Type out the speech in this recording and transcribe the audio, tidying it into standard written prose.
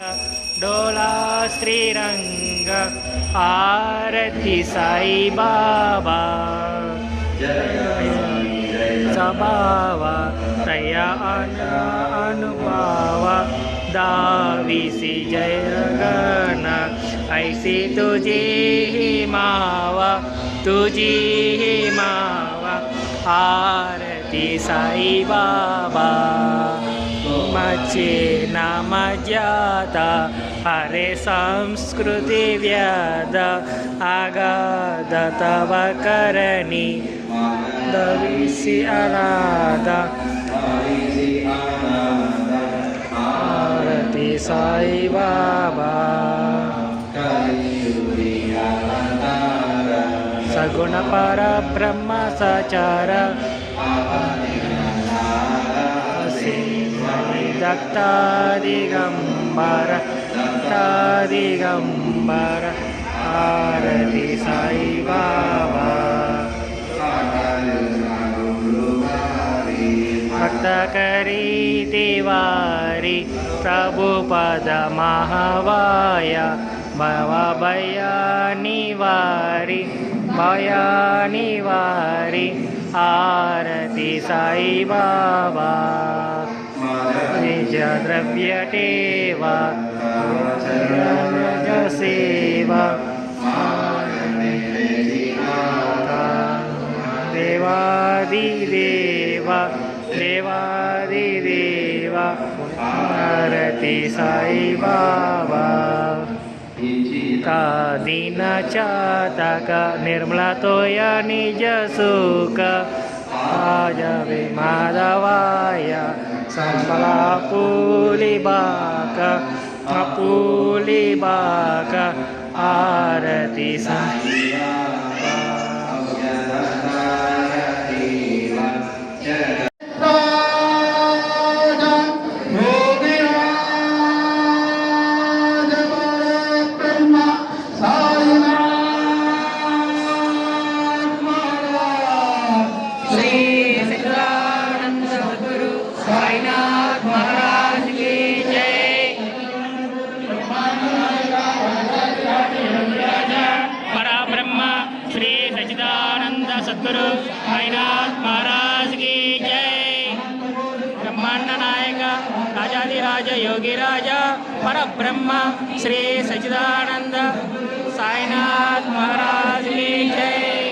डोला श्रीरंग आरती साई बाबा सबावा तया अनुभाव दाविसी जय गण ऐसी तुझी ही मावा आरती साई बाबा मचे नाम जाता हरे संस्कृति व्याध आगाध तव करणी दविसी अनादा आरती साई बाबा सगुण पर ब्रह्म सचार दत्तादिगंबर आरती साई बाबा भक्त करी तिवारी प्रभु पद महावाया भवा भया निवारी आरती साई बाबा निज द्रव्य टेवा सेवा देवादिदेवा आरती साई बाबा का दीन चातक निर्मला तोया निज सुख आजवे माधवाय संबला पुलिबाक आरती साई सद्गुरु साईनाथ महाराज की जय। ब्रह्मांड नायक राजाधिराज योगी राजा परब्रह्म श्री सच्चिदानंद साईनाथ महाराज की जय।